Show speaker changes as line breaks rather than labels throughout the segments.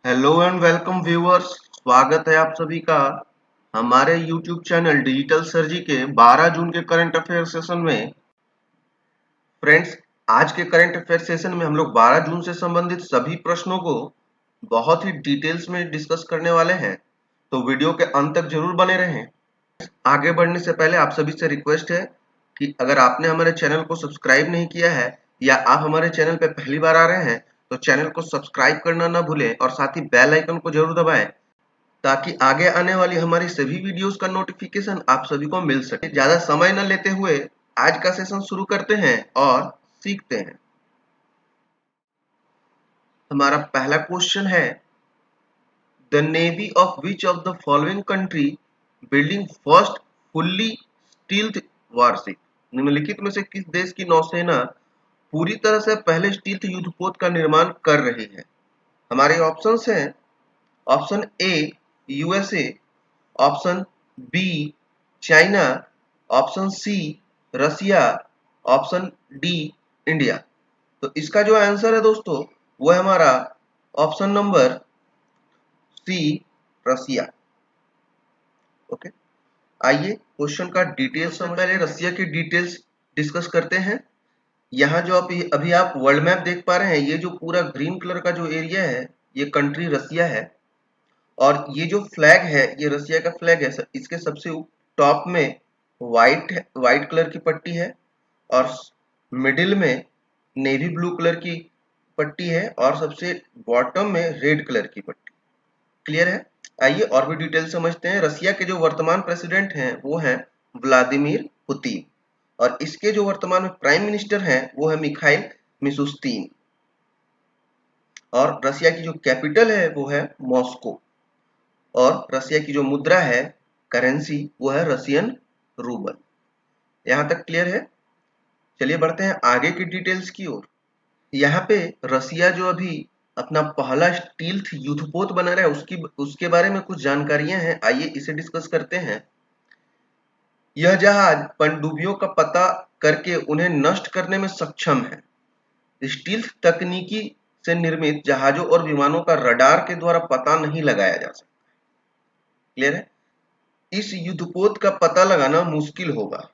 Hello and welcome viewers. स्वागत है आप सभी का हमारे यूट्यूब चैनल डिजिटल सर्जी के 12 जून के करंट अफेयर सेशन में। फ्रेंड्स, आज के करंट अफेयर सेशन में हम लोग 12 जून से संबंधित सभी प्रश्नों को बहुत ही डिटेल्स में डिस्कस करने वाले हैं, तो वीडियो के अंत तक जरूर बने रहें। आगे बढ़ने से पहले आप सभी से रिक्वेस्ट है कि अगर आपने हमारे चैनल को सब्सक्राइब नहीं किया है या आप हमारे चैनल पे पहली बार आ रहे हैं तो चैनल को सब्सक्राइब करना ना भूलें और साथ ही बेल आइकन को जरूर दबाएं ताकि आगे आने वाली हमारी सभी वीडियोस का नोटिफिकेशन आप सभी को मिल सके। ज्यादा समय न लेते हुए आज का सेशन शुरू करते हैं और सीखते हैं। हमारा पहला क्वेश्चन है, the navy of which of the following country building first fully stealth warship. निम्नलिखित में से किस देश की नौसेना पूरी तरह से पहले स्टील्थ युद्धपोत का निर्माण कर रही है? हमारे ऑप्शंस हैं, option A USA, option B China, option C Russia, option D India. तो इसका जो आंसर है दोस्तों वो है हमारा option number C Russia. Okay, आइए क्वेश्चन का डिटेल्स से पहले रसिया की डिटेल्स डिस्कस करते हैं। यहाँ जो अभी आप वर्ल्ड मैप देख पा रहे हैं, ये जो पूरा ग्रीन कलर का जो एरिया है ये कंट्री रसिया है और ये जो फ्लैग है ये रसिया का फ्लैग है। इसके सबसे टॉप में व्हाइट कलर की पट्टी है और मिडिल में नेवी ब्लू कलर की पट्टी है और सबसे बॉटम में रेड कलर की पट्टी। क्लियर है? आइए और भी डिटेल समझते हैं। रसिया के जो वर्तमान प्रेसिडेंट हैं वो हैं व्लादिमीर पुतिन और इसके जो वर्तमान में प्राइम मिनिस्टर हैं वो है मिखाइल मिशुस्तिन और रसिया की जो कैपिटल है वो है मॉस्को और रसिया की जो मुद्रा है करेंसी वो है रसियन रूबल। यहां तक क्लियर है? चलिए बढ़ते हैं आगे की डिटेल्स की ओर। यहाँ पे रसिया जो अभी अपना पहला स्टील्थ युद्धपोत बना रहा है उसके बारे में कुछ जानकारियां हैं, आइए इसे डिस्कस करते हैं। यह जहाज पनडुब्बियों का पता करके उन्हें नष्ट करने में सक्षम है। स्टील्थ तकनीकी से निर्मित जहाजों और विमानों का रडार के द्वारा पता नहीं लगाया जा सकता। क्लियर है? इस युद्धपोत का पता लगाना मुश्किल होगा।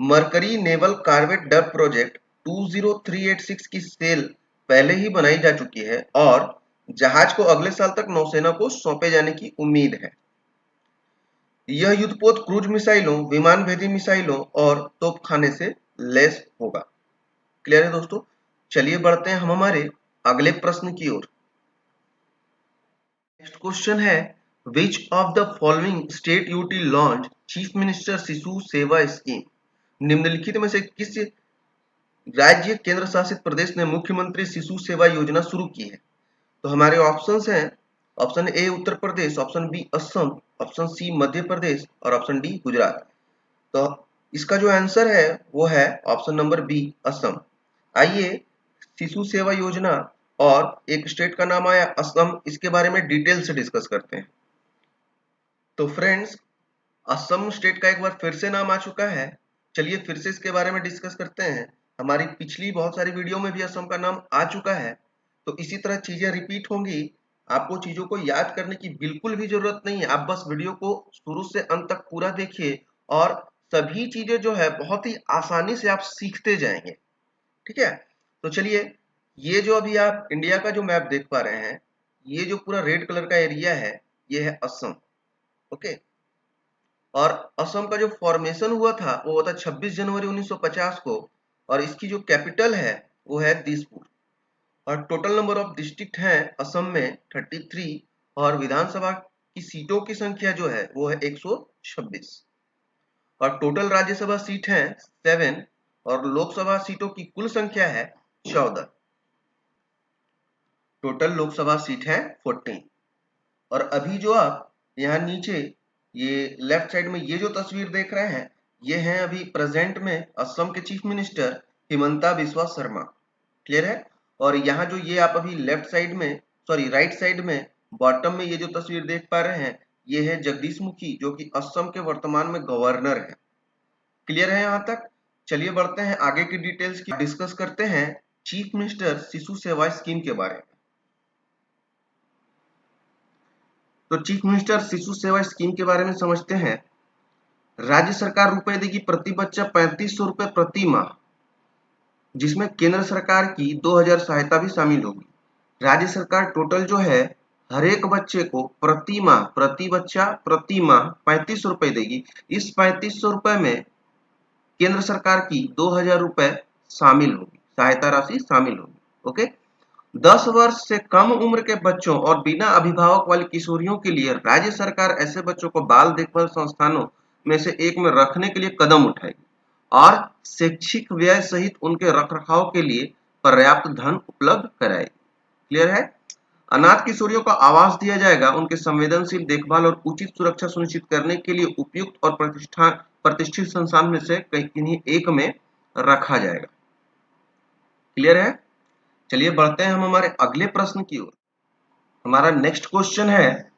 मरकरी नेवल कार्वेट डर प्रोजेक्ट 20386 की सेल पहले ही बनाई जा चुकी है और जहाज को अगले साल तक नौसेना को सौंपे जाने की उम्मीद है। यह युद्धपोत क्रूज मिसाइलों, विमान भेदी मिसाइलों और तोपखाने से लैस होगा। क्लियर है दोस्तों? चलिए बढ़ते हैं हम हमारे अगले प्रश्न की ओर। नेक्स्ट क्वेश्चन है, which of the following state UT launch chief minister शिशु सेवा स्कीम। निम्नलिखित में से किस राज्य केंद्र शासित प्रदेश ने मुख्यमंत्री शिशु सेवा योजना शुरू की है? तो हमारे ऑप्शंस हैं, option A Uttar Pradesh, option B Assam, option C Madhya Pradesh और ऑप्शन डी गुजरात। तो इसका जो आंसर है वो है ऑप्शन नंबर बी असम। आइए शिशु सेवा योजना और एक स्टेट का नाम आया असम, इसके बारे में डिटेल से डिस्कस करते हैं। तो फ्रेंड्स, असम स्टेट का एक बार फिर से नाम आ चुका है। चलिए फिर से इसके बारे में डिस्कस करते हैं। हमारी पिछली बहुत सारी वीडियो में भी असम का नाम आ चुका है, तो इसी तरह चीजें रिपीट होंगी। आपको चीजों को याद करने की बिल्कुल भी जरूरत नहीं है, आप बस वीडियो को शुरू से अंत तक पूरा देखिए और सभी चीजें जो है बहुत ही आसानी से आप सीखते जाएंगे। ठीक है? तो चलिए, ये जो अभी आप इंडिया का जो मैप देख पा रहे हैं, ये जो पूरा रेड कलर का एरिया है ये है असम। ओके, और असम का जो फॉर्मेशन हुआ था वो हुआ था 26 जनवरी 1950 को और इसकी जो कैपिटल है वो है दिसपुर और टोटल नंबर ऑफ डिस्ट्रिक्ट हैं असम में 33 और विधानसभा की सीटों की संख्या जो है वो है 126 और टोटल राज्यसभा सीट है 7 और लोकसभा सीटों की कुल संख्या है 14। टोटल लोकसभा सीट है 14। और अभी जो आप यहाँ नीचे ये लेफ्ट साइड में ये जो तस्वीर देख रहे हैं ये है अभी प्रेजेंट में असम के chief minister Himanta Biswa Sharma. Clear है? और यहाँ जो ये आप अभी लेफ्ट साइड में राइट साइड में बॉटम में ये जो तस्वीर देख पा रहे हैं ये है जगदीश मुखी जो कि असम के वर्तमान में गवर्नर है। क्लियर है यहाँ तक? चलिए बढ़ते हैं आगे की डिटेल्स की डिस्कस करते हैं चीफ मिनिस्टर शिशु सेवा स्कीम के बारे में। तो चीफ मिनिस्टर शिशु सेवा स्कीम के बारे में समझते हैं। राज्य सरकार रुपए देगी प्रति बच्चा 3500 रुपए प्रति माह, जिसमें केंद्र सरकार की 2000 सहायता भी शामिल होगी। राज्य सरकार टोटल जो है हर एक बच्चे को प्रति माह, प्रति बच्चा प्रति माह 3500 रुपए देगी। इस 3500 रुपए में केंद्र सरकार की 2000 रुपए शामिल होगी, सहायता राशि शामिल होगी। ओके, 10 वर्ष से कम उम्र के बच्चों और बिना अभिभावक वाली किशोरियों के लिए राज्य सरकार ऐसे बच्चों को बाल देखभाल संस्थानों में से एक में रखने के लिए कदम उठाएगी और शैक्षिक व्यय सहित उनके रखरखाव के लिए पर्याप्त धन उपलब्ध कराएगी। क्लियर है? अनाथ किशोरियों को आवास दिया जाएगा, उनके संवेदनशील देखभाल और उचित सुरक्षा सुनिश्चित करने के लिए उपयुक्त और प्रतिष्ठित संस्थान में से किन्हीं एक में रखा जाएगा। क्लियर है? चलिए बढ़ते हैं हम हमारे अगले प्रश्न की ओर। हमारा नेक्स्ट क्वेश्चन है,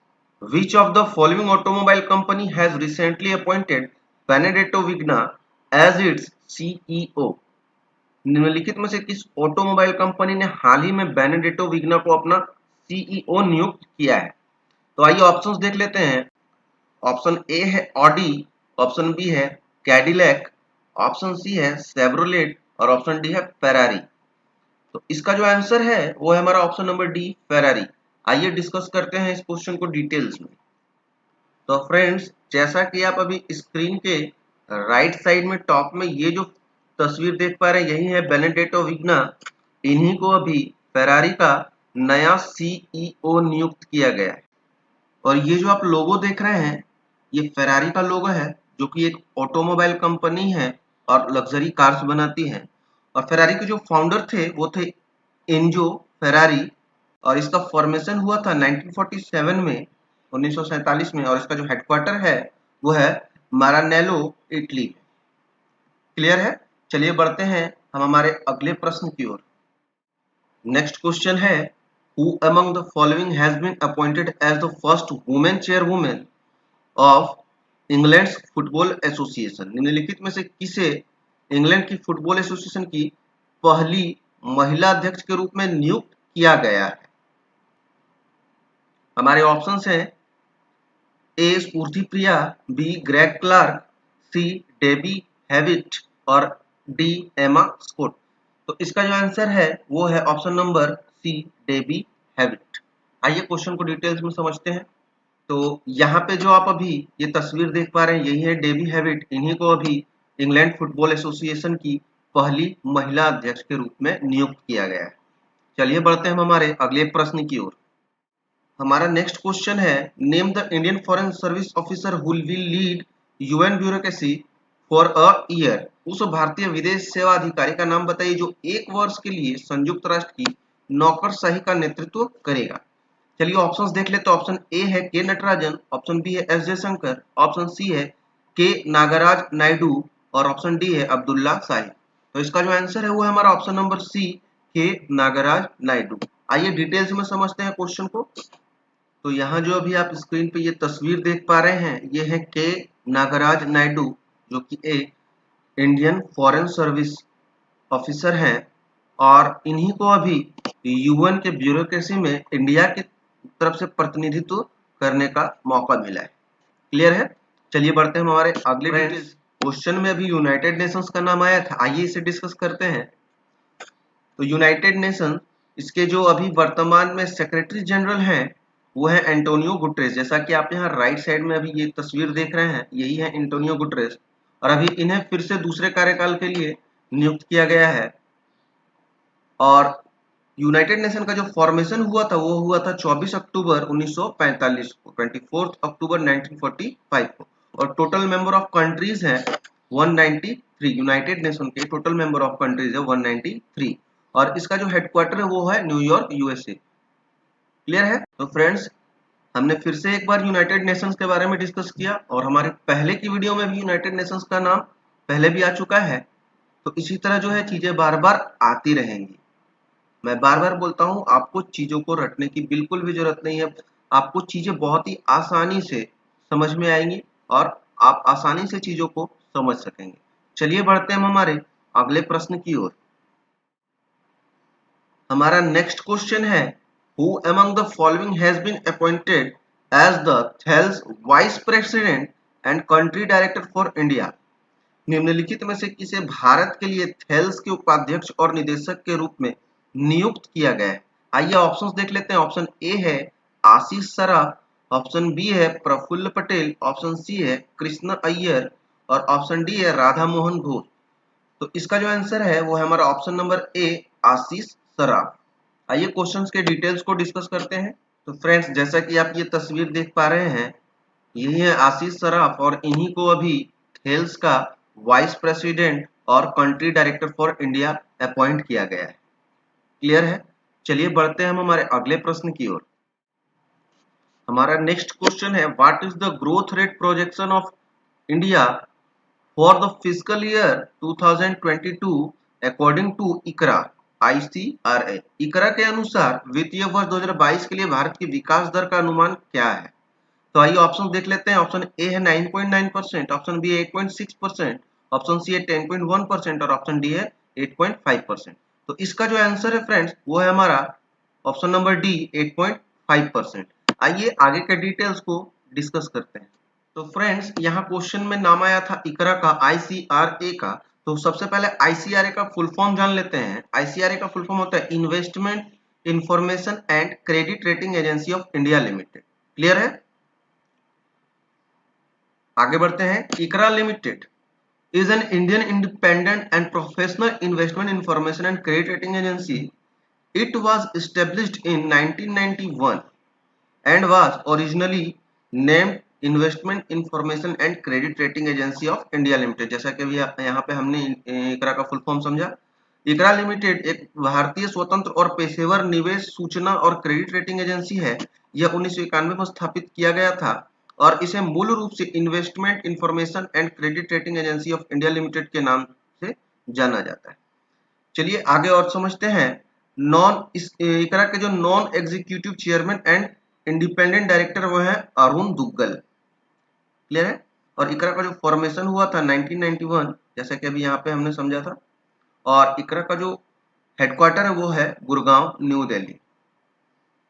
which of the following automobile company has recently appointed Benedetto Vigna as its CEO? निम्नलिखित में से किस ऑटोमोबाइल कंपनी ने हाल ही में बेनेडेटो विग्ना को अपना सीईओ नियुक्त किया है? तो आइए ऑप्शंस देख लेते हैं। ऑप्शन ए है ऑडी, ऑप्शन बी है कैडिलैक, ऑप्शन सी है शेवरोलेट और ऑप्शन डी है फेरारी। तो इसका जो आंसर है वो है हमारा ऑप्शन नंबर डी, फेरारी। आइए डिस्कस करते हैं इस क्वेश्चन को डिटेल्स में। तो फ्रेंड्स, जैसा कि आप अभी स्क्रीन के राइट साइड में टॉप में ये जो तस्वीर देख पा रहे हैं, यही है बेनेडेटो विग्ना। इन्हीं को अभी फेरारी का नया सीईओ नियुक्त किया गया है। और ये जो आप लोगो देख रहे हैं, ये फेरारी का लोगो है, जो कि एक ऑटोमोबाइल कंपनी है और लग्जरी कार्स बनाती है। और फेरारी के जो फाउंडर थे वो थे एंजो फेरारी, और इसका फॉर्मेशन हुआ था 1947 में, 1947 में। और इसका जो हेडक्वार्टर है वो है मारानेलो, इटली। क्लियर है? चलिए बढ़ते हैं हम हमारे अगले प्रश्न की ओर। नेक्स्ट क्वेश्चन है, who among the following has been appointed as the first women chairwoman of England football association? निम्नलिखित में से किसे इंग्लैंड की फुटबॉल एसोसिएशन की पहली महिला अध्यक्ष के रूप में नियुक्त किया गया है? हमारे ऑप्शंस हैं, A Sphurti Priya, B Greg Clark, C Debbie Hewitt और डी एमा स्कॉट। तो इसका जो आंसर है वो है option number C, Debbie Hewitt. आइए क्वेश्चन को डिटेल्स में समझते हैं। तो यहाँ पे जो आप अभी ये तस्वीर देख पा रहे हैं, यही है डेबी हैविट। इन्हीं को अभी इंग्लैंड फुटबॉल एसोसिएशन की पहली महिला अध्यक्ष के रूप में नियुक्त किया गया है। चलिए बढ़ते हैं हम हमारे अगले प्रश्न की ओर। हमारा नेक्स्ट क्वेश्चन है, name the Indian foreign service officer who will lead UN bureaucracy for a year. उस भारतीय विदेश सेवा अधिकारी का नाम बताइए जो एक वर्ष के लिए संयुक्त राष्ट्र की नौकरशाही का नेतृत्व करेगा। चलिए ऑप्शंस देख लेते हैं। ऑप्शन ए है के नटराजन, ऑप्शन बी है एस जयशंकर, ऑप्शन सी है के नागराज नायडू और ऑप्शन डी है अब्दुल्ला शाहिद। तो इसका जो आंसर है वो है हमारा ऑप्शन नंबर सी, के नागराज नायडू। आइए डिटेल्स में समझते हैं क्वेश्चन को। तो यहाँ जो अभी आप स्क्रीन पे ये तस्वीर देख पा रहे हैं, ये है के नागराज नायडू, जो कि एक इंडियन फॉरेन सर्विस ऑफिसर हैं और इन्हीं को अभी यूएन के ब्यूरोक्रेसी में इंडिया की तरफ से प्रतिनिधित्व करने का मौका मिला है। क्लियर है? चलिए बढ़ते हैं हमारे अगले डिटेल्स। क्वेश्चन में अभी यूनाइटेड नेशंस का नाम आया था, आइए इसे डिस्कस करते हैं। तो यूनाइटेड नेशन, इसके जो अभी वर्तमान में सेक्रेटरी जनरल हैं वो है एंटोनियो गुटरेस। जैसा कि आप यहाँ राइट साइड में अभी ये तस्वीर देख रहे हैं, यही है एंटोनियो गुटरेस। और अभी इन्हें फिर से दूसरे कार्यकाल के लिए नियुक्त किया गया है। और यूनाइटेड नेशन का जो फॉर्मेशन हुआ था वो हुआ था 24 अक्टूबर 1945 को, 24 अक्टूबर 1945 को। और टोटल मेंबर ऑफ कंट्रीज हैं 193। यूनाइटेड नेशन के टोटल मेंबर ऑफ कंट्रीज है 193। और इसका जो हेडक्वार्टर है वो है न्यूयॉर्क, यूएसए। क्लियर है? तो फ्रेंड्स, हमने फिर से एक बार यूनाइटेड नेशंस के बारे में डिस्कस किया और हमारे पहले की वीडियो में भी यूनाइटेड नेशंस का नाम पहले भी आ चुका है। तो इसी तरह जो है चीजें बार बार आती रहेंगी। मैं बार बार बोलता हूं, आपको चीजों को रटने की बिल्कुल भी जरूरत नहीं है। आपको चीजें बहुत ही आसानी से समझ में आएंगी और आप आसानी से चीजों को समझ सकेंगे। चलिए बढ़ते हैं हम हमारे अगले प्रश्न की ओर। हमारा नेक्स्ट क्वेश्चन है, who among the following has been appointed as the Thales vice president and country director for India? निम्नलिखित में से किसे भारत के लिए थेल्स के उपाध्यक्ष और निदेशक के रूप में नियुक्त किया गया है? आइए ऑप्शंस देख लेते हैं। ऑप्शन ए है आशीष सराफ, ऑप्शन बी है प्रफुल्ल पटेल, ऑप्शन सी है कृष्ण अय्यर और ऑप्शन डी है राधा मोहन घोष। तो इसका जो आंसर है वो है हमारा ऑप्शन नंबर ए आशीष सराफ। आइए क्वेश्चंस के डिटेल्स को डिस्कस करते हैं। तो फ्रेंड्स, जैसा कि आप ये तस्वीर देख पा रहे हैं, यही है आशीष सराफ और इन्हीं को अभी थेल्स का वाइस प्रेसिडेंट और country director for India appoint किया गया है। क्लियर है? चलिए बढ़ते हैं हम हमारे अगले प्रश्न की ओर। हमारा नेक्स्ट क्वेश्चन है, what is the growth rate projection of India for the physical year 2022 according to Iqra ICRA? इकरा के अनुसार वित्तीय वर्ष 2022 के लिए भारत की विकास दर का अनुमान क्या है? तो आइए ऑप्शन देख लेते हैं। ऑप्शन ए है 9.9%, ऑप्शन बी है 8.6%, ऑप्शन सी है 10.1% और ऑप्शन डी है 8.5%। तो इसका जो आंसर है फ्रेंड्स वो है हमारा ऑप्शन नंबर डी 8.5%। आइए आगे के डिटेल्स को डिस्कस करते हैं। तो फ्रेंड्स, यहाँ क्वेश्चन में नाम आया था इकरा का, ICRA का। तो सबसे पहले ICRA का फुल फॉर्म जान लेते हैं। ICRA का फुल फॉर्म होता है investment information and credit rating agency of India limited. Clear है? आगे बढ़ते हैं। इकरा limited is an Indian independent and professional investment information and credit rating agency. It was established in 1991 and was originally named Investment Information and Credit Rating Agency of India Limited। जैसा कि अभी यहाँ पे हमने इकरा का फुल फॉर्म समझा। इकरा limited एक भारतीय स्वतंत्र और पेशेवर निवेश सूचना और क्रेडिट रेटिंग एजेंसी है। यह 1991 में स्थापित किया गया था और इसे मूल रूप से investment information and credit rating agency of India limited के नाम से जाना जाता है। चलिए आगे और समझते हैं। इकरा के जो non executive chairman and independent director वो है अरुण दुग्गल। क्लियर है? और इकरा का जो फॉर्मेशन हुआ था 1991, जैसा कि अभी यहाँ पे हमने समझा था, और इकरा का जो हेडक्वार्टर है वो है गुड़गांव, न्यू दिल्ली।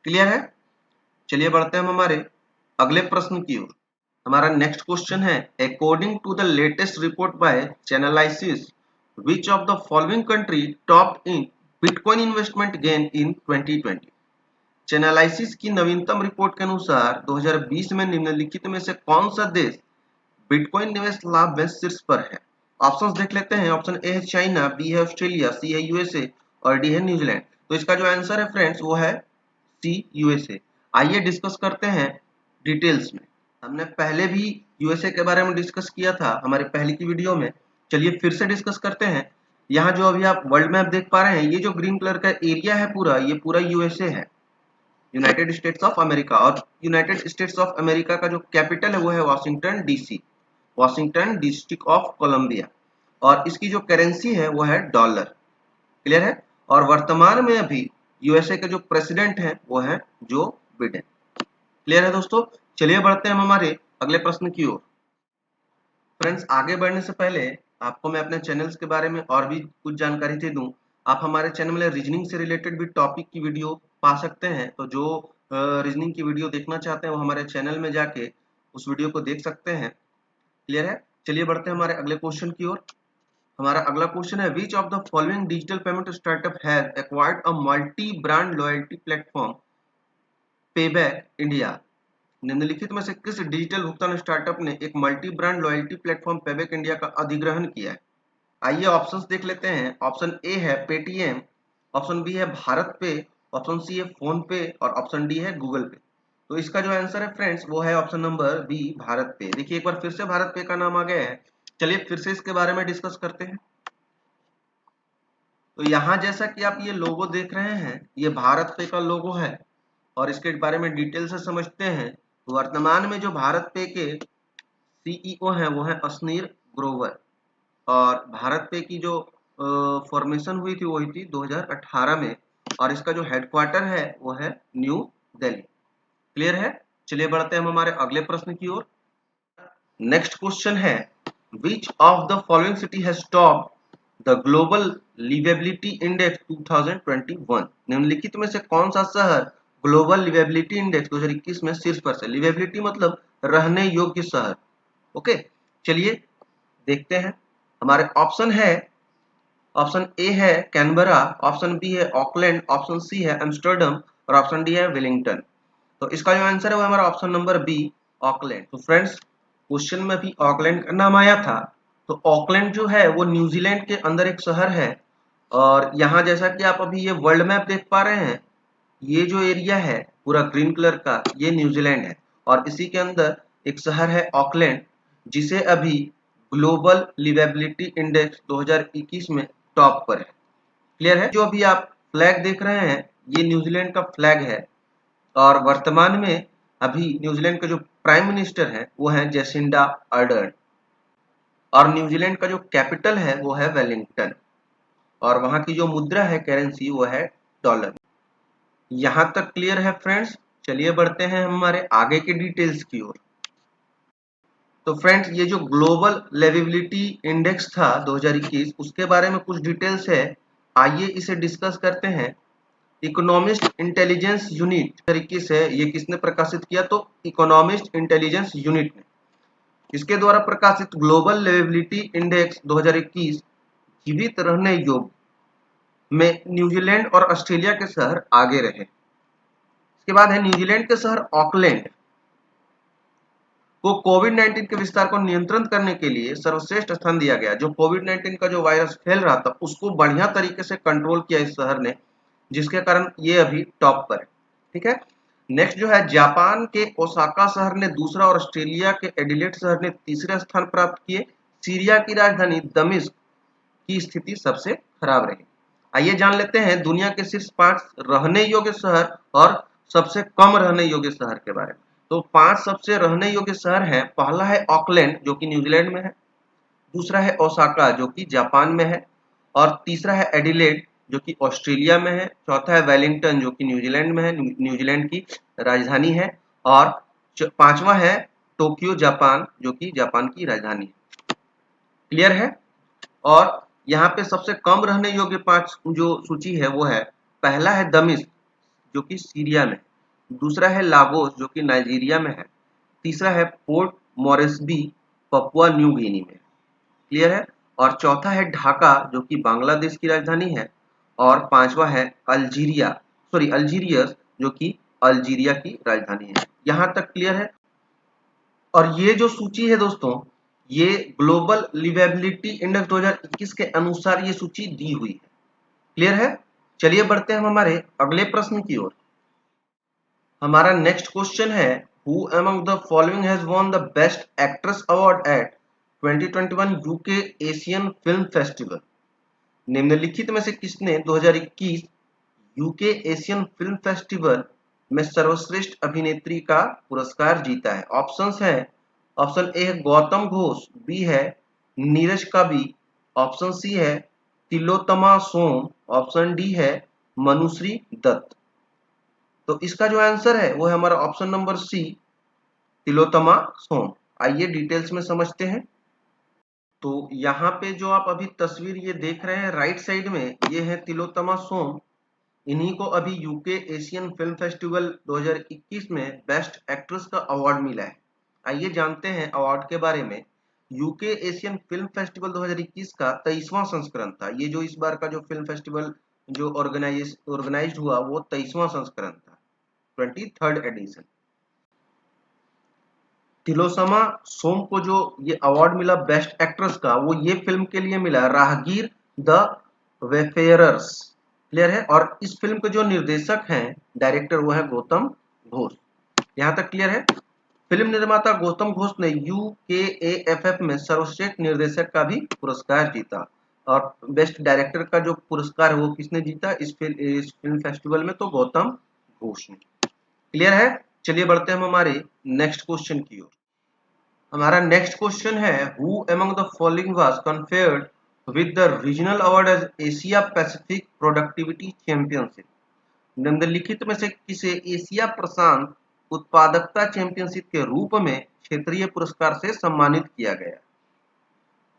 क्लियर है? चलिए बढ़ते हैं हम हमारे अगले प्रश्न की ओर। हमारा नेक्स्ट क्वेश्चन है, according to the latest report by Chainalysis which of the following country top in bitcoin investment gain in 2020? Chainalysis की नवीनतम रिपोर्ट के अनुसार 2020 में निम्नलिखित में से कौन सा देश बिटकॉइन निवेश लाभ में शीर्ष पर है? ऑप्शंस देख लेते हैं। ऑप्शन ए है चाइना, बी है ऑस्ट्रेलिया, सी है यूएसए और डी है न्यूजीलैंड। तो इसका जो आंसर है फ्रेंड्स वो है सी, यूएसए। आइए डिस्कस करते हैं डिटेल्स में। हमने पहले भी यूएसए के बारे में डिस्कस किया था हमारी पहले की वीडियो में। चलिए फिर से डिस्कस करते हैं। यहाँ जो अभी आप वर्ल्ड मैप देख पा रहे हैं, ये जो ग्रीन कलर का एरिया है पूरा, ये पूरा यूएसए है, यूनाइटेड स्टेट्स ऑफ अमेरिका। और यूनाइटेड स्टेट्स ऑफ अमेरिका का जो कैपिटल है वो है Washington DC, Washington District of Columbia. और इसकी जो करेंसी है वो है डॉलर। क्लियर है? और वर्तमान में अभी यूएसए के जो प्रेसिडेंट हैं वो है जो बिडेन। क्लियर है दोस्तों? चलिए बढ़ते हैं हम हमारे अगले प्रश्न की ओर। फ्रेंड्स, आगे बढ़ने से पहले आपको मैं अपने चैनल्स के बारे में और भी कुछ जानकारी दे दूं। आप हमारे चैनल में रीजनिंग से रिलेटेड भी टॉपिक की वीडियो पा सकते हैं। तो जो रीजनिंग की वीडियो देखना चाहते हैं वो हमारे चैनल में जाके उस वीडियो को देख सकते हैं। क्लियर है? चलिए बढ़ते हैं हमारे अगले क्वेश्चन की ओर। हमारा अगला क्वेश्चन है, which of the following digital payment startup has acquired a multi brand loyalty platform payback India? निम्नलिखित में से किस डिजिटल भुगतान स्टार्टअप ने एक multi brand loyalty platform payback India का अधिग्रहण किया है? आइए ऑप्शंस देख लेते हैं। ऑप्शन ए है पेटीएम, ऑप्शन बी है भारत पे, ऑप्शन सी है फोन पे और ऑप्शन डी है गूगल पे। तो इसका जो आंसर है फ्रेंड्स वो है ऑप्शन नंबर बी भारत पे। देखिए एक बार फिर से भारत पे का नाम आ गया है। चलिए फिर से इसके बारे में डिस्कस करते हैं। तो यहाँ जैसा कि आप ये लोगो देख रहे हैं, ये भारत पे का लोगो है और इसके बारे में डिटेल से समझते हैं। वर्तमान में जो भारत पे के सीईओ हैं वो है अश्नीर ग्रोवर और भारत पे की जो फॉर्मेशन हुई थी वो हुई थी 2018 में और इसका जो हेडक्वार्टर है वो है न्यू दिल्ली। क्लियर है? चलिए बढ़ते हैं हम हमारे अगले प्रश्न की ओर। नेक्स्ट क्वेश्चन है, which of the following city has top the global liveability index 2021? निम्नलिखित में से कौन सा शहर ग्लोबल लिवेबिलिटी इंडेक्स 2021 में शीर्ष पर से। लिवेबिलिटी मतलब रहने योग्य शहर। ओके, चलिए देखते हैं। हमारे ऑप्शन है, ऑप्शन ए है कैनबरा, ऑप्शन बी है ऑकलैंड, ऑप्शन सी है एम्स्टर्डम और ऑप्शन डी है वेलिंगटन। तो इसका जो आंसर है वो हमारा ऑप्शन नंबर बी, ऑकलैंड। तो फ्रेंड्स, क्वेश्चन में भी ऑकलैंड का नाम आया था। तो ऑकलैंड जो है वो न्यूजीलैंड के अंदर एक शहर है, और यहाँ जैसा कि आप अभी ये वर्ल्ड मैप देख पा रहे हैं, ये जो एरिया है पूरा ग्रीन कलर का, ये न्यूजीलैंड है, और इसी के अंदर एक शहर है ऑकलैंड, जिसे अभी ग्लोबल लिवेबिलिटी इंडेक्स 2021 में टॉप पर है। क्लियर है? जो अभी आप फ्लैग देख रहे हैं, ये न्यूजीलैंड का फ्लैग है, और वर्तमान में अभी न्यूजीलैंड के जो प्राइम मिनिस्टर हैं वो हैं जेसिंडा अर्डर्न, और न्यूजीलैंड का जो कैपिटल है वो है वेलिंगटन, और वहां की जो मुद्रा है, करेंसी, वो है डॉलर। यहां तक क्लियर है फ्रेंड्स? चलिए बढ़ते हैं हमारे आगे के डिटेल्स की ओर। तो फ्रेंड्स, ये जो ग्लोबल लिवेबिलिटी इंडेक्स था 2021, उसके बारे में कुछ डिटेल्स है, आइए इसे डिस्कस करते हैं। इकोनॉमिस्ट इंटेलिजेंस यूनिट तरीके से ये किसने प्रकाशित किया? तो इकोनॉमिस्ट इंटेलिजेंस यूनिट ने। इसके द्वारा प्रकाशित ग्लोबल लिवेबिलिटी इंडेक्स 2021 जीवित रहने योग्य में न्यूजीलैंड और ऑस्ट्रेलिया के शहर आगे रहे। इसके बाद है न्यूजीलैंड के शहर ऑकलैंड को कोविड-19 के विस्तार को नियंत्रित करने के लिए सर्वश्रेष्ठ स्थान दिया गया। जो कोविड-19 का जो वायरस फैल रहा था उसको बढ़िया तरीके से कंट्रोल किया इस शहर ने, जिसके कारण ये अभी टॉप पर है। ठीक है, नेक्स्ट जो है जापान के ओसाका शहर ने दूसरा और ऑस्ट्रेलिया के एडिलेड शहर ने तीसरा स्थान प्राप्त किए। सीरिया की राजधानी दमिश्क की स्थिति सबसे खराब रही। आइए जान लेते हैं दुनिया के शीर्ष 5 रहने योग्य शहर और सबसे कम रहने योग्य शहर के बारे में। तो 5 सबसे रहने योग्य शहर हैं। पहला है ऑकलैंड जो कि न्यूजीलैंड में है, दूसरा है ओसाका जो कि जापान में है, और तीसरा है एडिलेड जो कि ऑस्ट्रेलिया में है, चौथा है वेलिंगटन जो कि न्यूजीलैंड में है, न्यूजीलैंड की राजधानी है, और पांचवा है टोक्यो जापान जो कि जापान की राजधानी है। क्लियर है? और यहाँ पे सबसे कम रहने योग्य 5 जो सूची है वो है, पहला है दमिश्क जो कि सीरिया में, दूसरा है लागोस जो कि नाइजीरिया में है, तीसरा है port Moresby Papua New Guinea में। क्लियर है? और चौथा है ढाका जो कि बांग्लादेश की राजधानी है, और पांचवा है अल्जीरियस जो कि अल्जीरिया की राजधानी है। यहां तक क्लियर है? और ये जो सूची है दोस्तों, ये ग्लोबल लिवेबिलिटी इंडेक्स 2021 के अनुसार ये सूची दी हुई है। क्लियर है? चलिए बढ़ते हैं हम हमारे अगले प्रश्न की ओर। हमारा नेक्स्ट क्वेश्चन है, who among the following has won the best actress award eight 2021 UK Asian film festival? निम्नलिखित में से किसने 2021 यूके एशियन फिल्म फेस्टिवल में सर्वश्रेष्ठ अभिनेत्री का पुरस्कार जीता है? ऑप्शंस हैं, ऑप्शन ए है गौतम घोष, बी है नीरज काबी, ऑप्शन सी है तिलोत्तमा सोम, ऑप्शन डी है मनुश्री दत्त। तो इसका जो आंसर है वो है हमारा ऑप्शन नंबर सी, तिलोत्तमा सोम। आइए डिटेल्स में समझते हैं। तो यहाँ पे जो आप अभी तस्वीर ये देख रहे हैं राइट साइड में, ये है तिलोत्तमा सोम। इन्हीं को अभी यूके एशियन फिल्म फेस्टिवल 2021 में बेस्ट एक्ट्रेस का अवार्ड मिला है। आइए जानते हैं अवार्ड के बारे में। यूके एशियन फिल्म फेस्टिवल 2021 का 23वां संस्करण था। ये जो इस बार का जो फिल्म फेस्टिवल जो ऑर्गेनाइज हुआ वो 23वां संस्करण था, 23rd एडिशन। तिलोत्तमा सोम को जो ये अवार्ड मिला बेस्ट एक्ट्रेस का, वो ये फिल्म के लिए मिला राहगीर द वेफेयरर्स। क्लियर है? और इस फिल्म के जो निर्देशक हैं, डायरेक्टर, वो है गौतम घोष। यहां तक क्लियर है? फिल्म निर्माता गौतम घोष ने यूकेएएफएफ में सर्वश्रेष्ठ निर्देशक का भी पुरस्कार जीता, और बेस्ट डायरेक्टर का जो पुरस्कार है वो किसने जीता इस फिल्म फेस्टिवल में? तो गौतम घोष ने। क्लियर है? चलिए बढ़ते हैं हम हमारे नेक्स्ट क्वेश्चन की ओर। हमारा नेक्स्ट क्वेश्चन है, who among the following was conferred with the regional award as Asia Pacific productivity championship? निम्नलिखित में से किसे एशिया प्रशांत उत्पादकता चैंपियनशिप के रूप में क्षेत्रीय पुरस्कार से सम्मानित किया गया?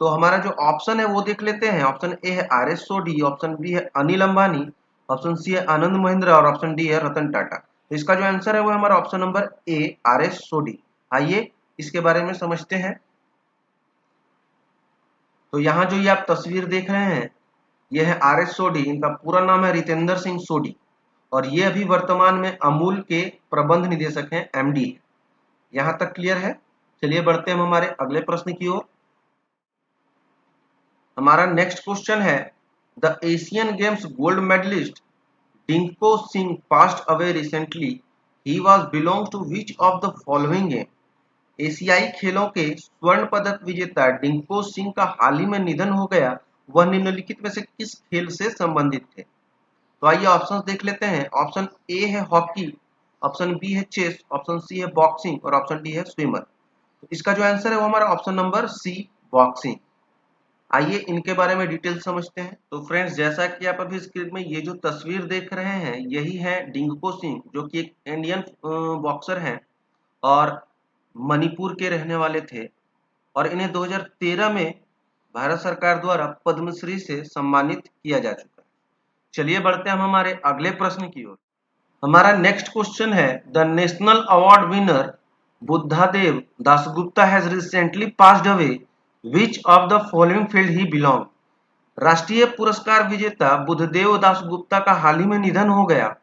तो हमारा जो ऑप्शन है वो देख लेते हैं। ऑप्शन ए है आर एस सोडी, ऑप्शन बी है अनिल अंबानी, ऑप्शन सी है आनंद महिंद्रा और ऑप्शन डी है रतन टाटा। तो इसका जो आंसर है वो हमारा ऑप्शन नंबर ए RS सोडी। आइए इसके बारे में समझते हैं। तो यहाँ जो ये आप तस्वीर देख रहे हैं ये है RS सोडी। इनका पूरा नाम है रितेंद्र सिंह सोडी और ये अभी वर्तमान में अमूल के प्रबंध निदेशक हैं, MD। यहाँ तक क्लियर है। चलिए बढ़ते हैं हम हमारे अगले प्रश्न की ओर। हमारा नेक्स्ट क्वेश्चन है, the Asian Games gold medallist Dinko Singh passed away recently, he was belongs to which of the following game. एशियाई खेलों के स्वर्ण पदक विजेता डिंको सिंह का हाल ही में निधन हो गया, वह निम्नलिखित में से किस खेल से संबंधित थे। तो आइए ऑप्शंस देख लेते हैं। ऑप्शन ए है हॉकी, ऑप्शन बी है चेस, ऑप्शन सी है बॉक्सिंग और ऑप्शन डी है स्विमर। तो इसका जो आंसर है वो हमारा ऑप्शन नंबर सी बॉक्सिंग। आइए इनके बारे में डिटेल समझते हैं। तो फ्रेंड्स जैसा कि आप अभी स्क्रीन में ये जो तस्वीर देख रहे हैं यही है डिंको सिंह, जो कि एक इंडियन बॉक्सर हैं और मणिपुर के रहने वाले थे और इन्हें 2013 में भारत सरकार द्वारा पद्मश्री से सम्मानित किया जा चुका है। चलिए बढ़ते हैं हम हमारे अगले प्रश्न की ओर। हमारा नेक्स्ट क्वेश्चन है, the national award winner Buddhadeb Dasgupta has recently passed away, which of the following field he belong. राष्ट्रीय पुरस्कार विजेता बुद्धदेव दासगुप्ता का हाल ही में निधन हो गया,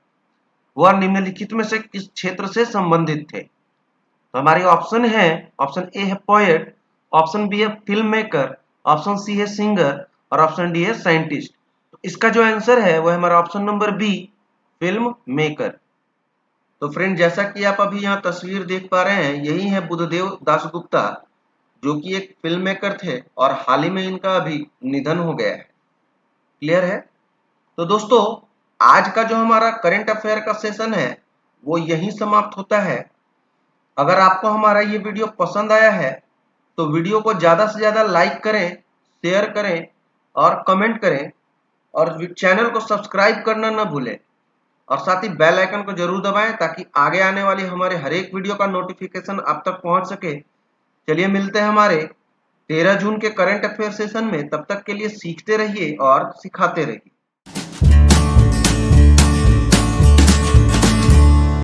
वह निम्नलिखित में से किस क्षेत्र से संबंधित थे। तो हमारे ऑप्शन है, ऑप्शन ए है पोएट, ऑप्शन बी है फिल्म मेकर, ऑप्शन सी है सिंगर और ऑप्शन डी है साइंटिस्ट। तो इसका जो आंसर है वह हमारा option number B film maker. तो फ्रेंड जैसा कि आप अभी यहाँ तस्वीर देख पा रहे हैं यही है बुद्धदेव दासगुप्ता, जो कि एक फिल्म मेकर थे और हाल ही में इनका अभी निधन हो गया है। क्लियर है। तो दोस्तों आज का जो हमारा करंट अफेयर का सेशन है वो यहीं समाप्त होता है। अगर आपको हमारा ये वीडियो पसंद आया है तो वीडियो को ज़्यादा से ज़्यादा लाइक करें, शेयर करें और कमेंट करें और चैनल को सब्सक्राइब करना ना भूलें और साथ ही बेल आइकन को जरूर दबाएं ताकि आगे आने वाली हमारे हर एक वीडियो का नोटिफिकेशन आप तक पहुंच सके। चलिए मिलते हैं हमारे 13 जून के करंट अफेयर सेशन में। तब तक के लिए सीखते रहिए और सिखाते रहिए।